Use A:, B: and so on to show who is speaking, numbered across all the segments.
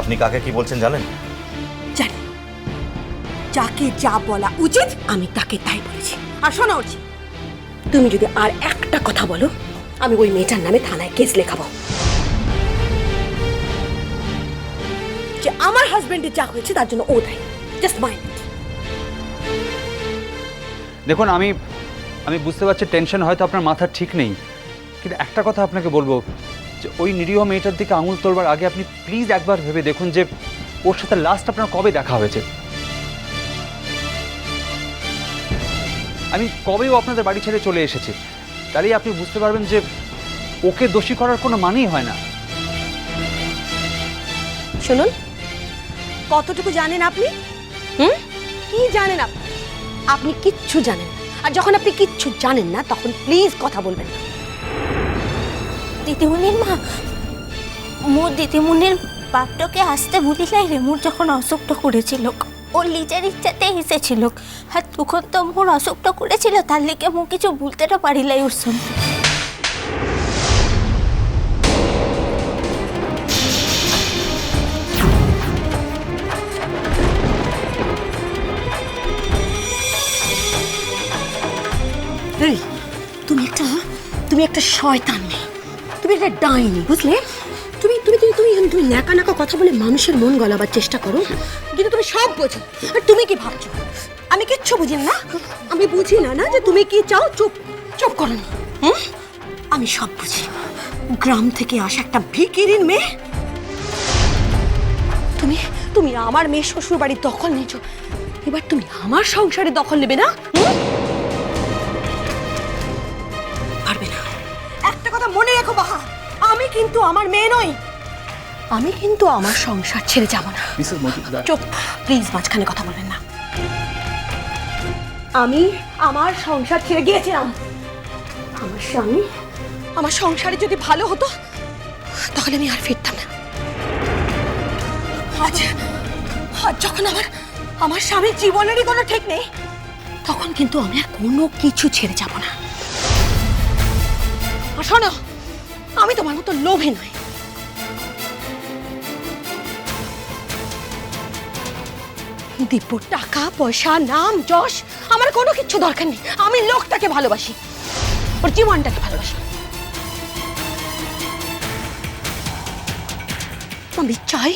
A: আপনি কাকে কি বলছেন জানেন?
B: জানি, যাকে যা বলা উচিত আমি তাকে তাই বলেছি। আর শোনো অর্চি, তুমি যদি আর একটা কথা বলো আমি ওই মেয়েটার নামে থানায় কেস লেখাবো যে আমার হাজবেন্ডের যা হয়েছে তার জন্য ও দায়ী। Just mind.
C: দেখুন, আমি বুঝতে পারছি টেনশন হয়তো আপনার মাথা ঠিক নেই, কিন্তু একটা কথা আপনাকে বলবো যে ওই নিরীহ মেয়েটার দিকে আঙুল তোলবার আগে আপনি প্লিজ একবার ভেবে দেখুন যে ওর সাথে লাস্ট আপনার কবে দেখা হয়েছে। আমি কবেও আপনাদের বাড়ি ছেড়ে চলে এসেছি, তাহলেই আপনি বুঝতে পারবেন যে ওকে দোষী করার কোনো মানেই হয় না।
B: শুনুন, কতটুকু জানেন আপনি? কি জানেন আপনি? আপনি কিচ্ছু জানেন না। আর যখন আপনি কিচ্ছু জানেন না তখন প্লিজ কথা বলবেন না।
D: দিদিমণির মা, মোর দিদিমণির বাপটাকে আসতে ভুলিলাই রে। মোর যখন অসুখটা করেছিল ও নিজের ইচ্ছাতে এসেছিল, আর তখন তো মোর অসুখটা করেছিল, তার লেগে মো কিছু বলতে তো পারিলাই ওর সঙ্গে।
B: এই, তুমি একটা শয়তান মেয়ে, তুমি একটা ডাইনি, বুঝলে? তুমি তুমি তুমি তুমি তুমি ন্যাকা ন্যাকা কথা বলে মানুষের মন গলাবার চেষ্টা করো, কিন্তু তুমি সব বোঝো। আর তুমি কি ভাবছো আমি কিচ্ছু বুঝি না? আমি বুঝি না যে তুমি কি চাও। চুপ চুপ করো না। আমি সব বুঝি। গ্রাম থেকে আসা একটা ভিখিরির মেয়ে, তুমি তুমি আমার মেয়ে শ্বশুর বাড়ির দখল নিয়েছো, এবার তুমি আমার সংসারে দখল নেবে না? পারবে না। একটা কথা মনে রেখো বাহা, আমি কিন্তু আমার মেয়ে নই, আমি কিন্তু আমার সংসার ছেড়ে যাব না। চুপ, প্লিজ মাঝখানে কথা বলবেন না। আমি আমার সংসার ছেড়ে গিয়েছিলাম। আমার স্বামী আমার সংসারে যদি ভালো হতো তাহলে আমি আর ফিরতাম না। আজ যখন আমার স্বামীর জীবনেরই কোনো ঠিক নেই, তখন কিন্তু আমি আর কোনো কিছু ছেড়ে যাব না। আর শোনো, আমি তোমার মতো লোভী নই। দিব্যর টাকা পয়সা নাম যশ আমার কোনো কিছু দরকার নেই। আমি লোকটাকে ভালোবাসি, ওর জীবনটাকে ভালোবাসি। আমি চাই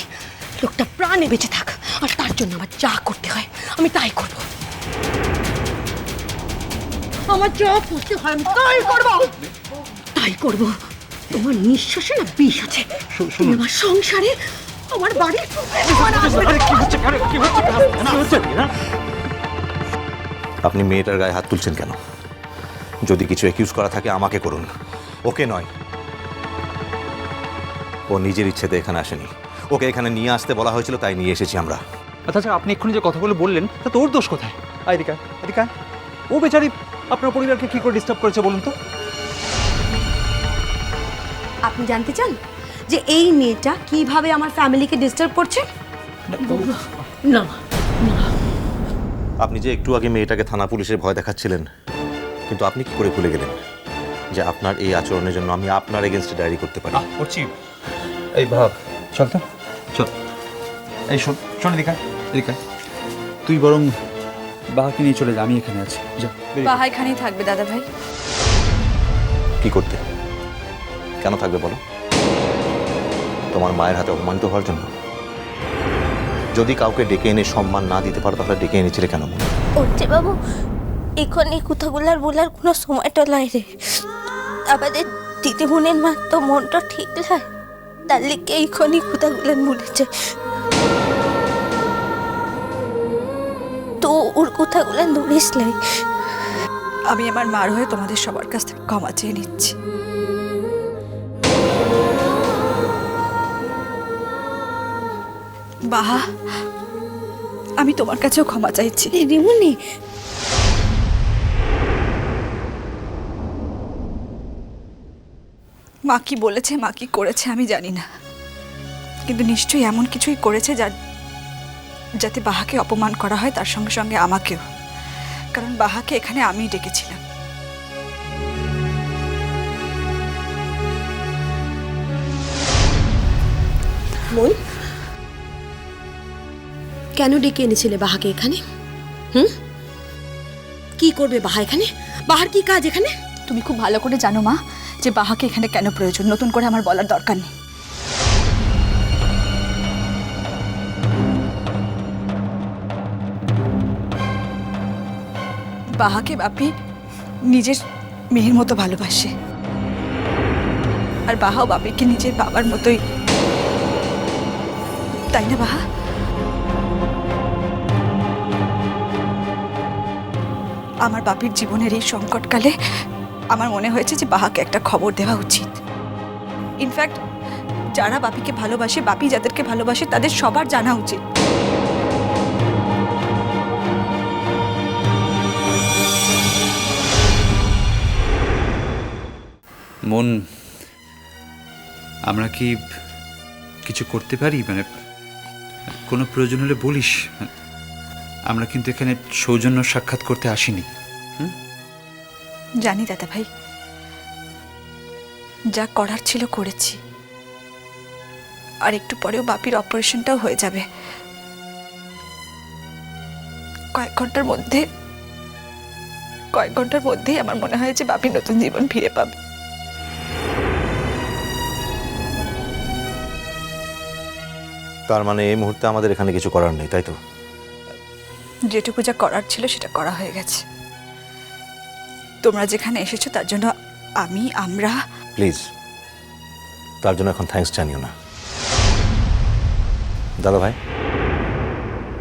B: লোকটা প্রাণে বেঁচে থাক, আর তার জন্য আমার যা করতে হয় আমি তাই করব। আমার যা করতে হয় আমি তাই করব, তাই করব। তোমার নিঃশ্বাসে না বিষ আছে। তুমি আমার সংসারে, আমার বাড়ি
A: আপনি মেয়েটার গায়ে হাত তুলছেন কেন? যদি কিছু অ্যাকিউজ করা থাকে আমাকে করুন, ওকে নয়। ও নিজের ইচ্ছেতে এখানে আসেনি, ওকে এখানে নিয়ে আসতে বলা হয়েছিল, তাই নিয়ে এসেছি আমরা।
C: আচ্ছা, আপনি এক্ষুনি যে কথাগুলো বললেন তা তোর দোষ কোথায়? এদিকে ও বেচারি আপনার পরিবারকে কি করে ডিস্টার্ব করেছে বলুন তো?
B: আপনি জানতে চান যে এই মেয়েটা কিভাবে আমার ফ্যামিলিকে ডিস্টার্ব করছে? না,
A: আপনি যে একটু আগে মেয়েটাকে থানা পুলিশের ভয় দেখাচ্ছিলেন, কিন্তু আপনি কি করে ভুলে গেলেন যে আপনার এই আচরণের জন্য আমি আপনার এগেনস্টে ডায়েরি করতে পারি?
C: করছি। এই ভাব, চল তো, চল। এই শোন এদিকে, তুই বরং বাহাকে নিয়ে চলে যা, আমি এখানে আছি। যা।
E: বাহা এখানেই থাকবে দাদা ভাই।
A: কি করতে? কেন থাকবে বলো? তোমার মায়ের হাতে অপমানিত হওয়ার জন্য? যদি কাউকে ডেকে এনে সম্মান না দিতে পারো তাহলে ডেকে এনেছিলে কেন?
D: ওরচে বাবু, এখন এই কথাগুলার বলার কোনো সময়টা নাই রে। আমাদের দিদিমণির মা তো মনটা ঠিক নয়, তার লেগে এইখনই কথাগুলার বলেছে। তো ওর কথাগুলো ধরিস লাই।
E: আমি আমার মার হয়ে তোমাদের সবার কাছ থেকে ক্ষমা চেয়ে নিচ্ছি। বাহা, আমি তোমার কাছেও ক্ষমা চাইছি।
B: দিদিমণি,
E: মা কি বলেছে, মা কি করেছে আমি জানি না, কিন্তু নিশ্চয়ই এমন কিছুই করেছে যাতে বাহাকে অপমান করা হয়, তার সঙ্গে সঙ্গে আমাকেও। কারণ বাহাকে এখানে আমিই ডেকেছিলাম।
B: মন, কেন ডেকে এনেছিলে বাহাকে এখানে? হুম, কি করবে বাহা এখানে? বাহার কি কাজ এখানে?
E: তুমি খুব ভালো করে জানো মা যে বাহাকে এখানে কেন প্রয়োজন, নতুন করে আমার বলার দরকার নেই। বাহাকে বাপি নিজের মেয়ের মতো ভালোবাসে, আর বাহাও বাপিকে নিজের বাবার মতোই, তাই না বাহা? আমার বাপির জীবনের এই সংকটকালে আমার মনে হয়েছে যে বাহাকে একটা খবর দেওয়া উচিত। ইনফ্যাক্ট যারা বাপিকে ভালোবাসে, বাপি যাদেরকে ভালোবাসে, তাদের সবার জানা উচিত।
C: মন, আমরা কি কিছু করতে পারি? মানে কোনো প্রয়োজন হলে বলিস। আমরা কিন্তু এখানে সৌজন্য সাক্ষাৎ করতে আসিনি।
E: জানি দাদা ভাই, যা করার ছিল করেছি, আর একটু পরেও বাপির অপারেশনটাও হয়ে যাবে। কয়েক ঘন্টার মধ্যেই আমার মনে হয় যে বাপি নতুন জীবন ফিরে পাবে।
A: তার মানে এই মুহূর্তে আমাদের এখানে কিছু করার নেই, তাই তো?
E: যেটুকু যা করার ছিল সেটা করা হয়ে গেছে। তোমরা যেখানে এসেছো তার জন্য আমরা
A: প্লিজ তার জন্য এখন থ্যাঙ্কস জানিও না। দাদা ভাই,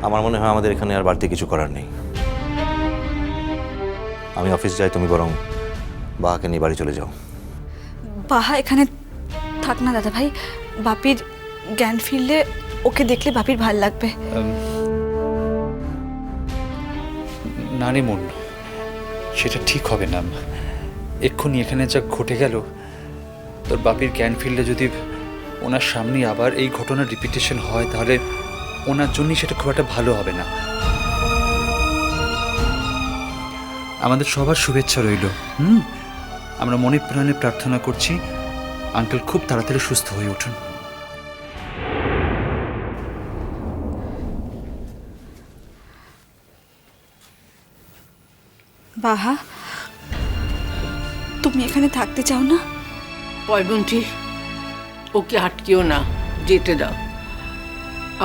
A: আমার মনে হয় আমাদের এখানে আর বাড়তি কিছু করার নেই। আমি অফিস যাই, তুমি বরং বাহাকে নিয়ে বাড়ি চলে যাও।
E: বাহা এখানে থাক না দাদা ভাই, বাপির জ্ঞান ফিরলে ওকে দেখলে বাপির ভাল লাগবে।
C: না রে মন, সেটা ঠিক হবে না। এক্ষুনি এখানে যা ঘটে গেল, তোর বাপির জ্ঞান ফিরলে যদি ওনার সামনে আবার এই ঘটনার রিপিটেশন হয়, তাহলে ওনার জন্যই সেটা খুব একটা ভালো হবে না। আমাদের সবার শুভেচ্ছা রইল। আমরা মনে প্রাণে প্রার্থনা করছি আঙ্কেল খুব তাড়াতাড়ি সুস্থ হয়ে উঠুন।
E: বাহা, তুমি এখানে থাকতে চাও না?
F: পয়বন্তী, ওকে আটকেও না, যেতে দাও।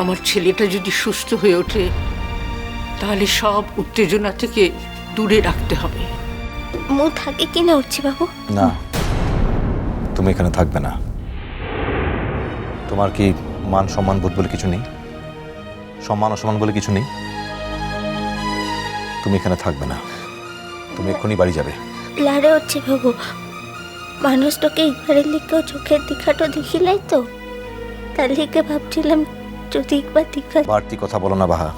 F: আমার ছেলেটা যদি সুস্থ হয়ে ওঠে তাহলে সব উত্তেজনা থেকে দূরে রাখতে হবে।
D: মু থাকে কিনা উঠছি বাবু?
A: না, তুমি এখানে থাকবে না। তোমার কি মান সম্মান বোধ বলে কিছু নেই? সম্মান অসম্মান বলে কিছু নেই? তুমি এখানে থাকবে না, তুমি এক্ষুনি বাড়ি যাবে।
D: লারে হচ্ছে বাবু, মানুষটাকে একবারের লিখেও চোখের দেখাটো দেখিলাই তো, তার লিখে ভাবছিলাম যদি একবার দেখা।
A: বাড়তি কথা বলো না বাহা,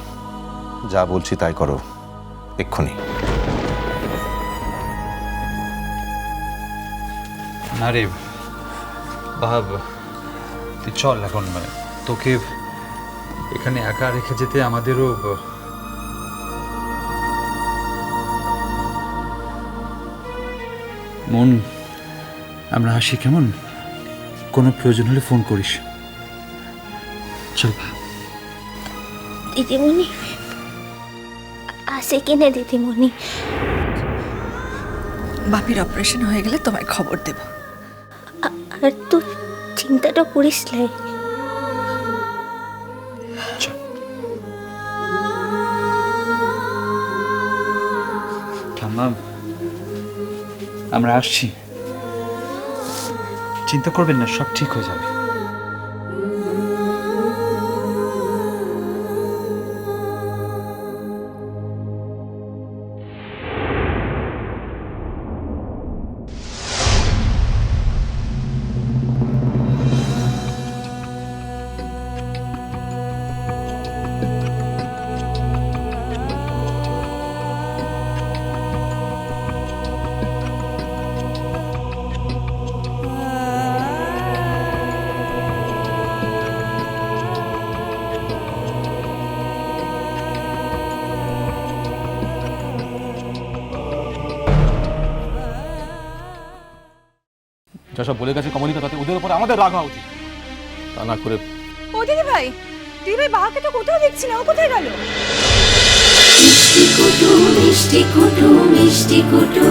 A: যা বলছি তাই করো এক্ষুনি।
C: না রে বাব, তুই চল এখন। মানে তোকে এখানে একা রেখে যেতে আমাদেরও মন। আমরা আসি কেমন? কোনো প্রয়োজন হলে ফোন করিস। চল।
D: দিদিমণি আসে কিনা? দিদিমণি,
E: বাপির অপারেশন হয়ে গেলে তোমায় খবর দেব।
D: আর তুই চিন্তাটা করিস লাই।
C: ঠাম্মা, আমরা আসছি, চিন্তা করবেন না, সব ঠিক হয়ে যাবে।
G: যেসব বলে গেছে কমলিকা, তাতে ওদের উপরে আমাদের রাগ হওয়া উচিত, তা না করে।
E: ও দিদি ভাই, দিদি বাহাকে তো কোথাও দেখছি না, ও কোথায় গেল?
G: মিষ্টি কুটু মিষ্টি কুটু মিষ্টি কুটু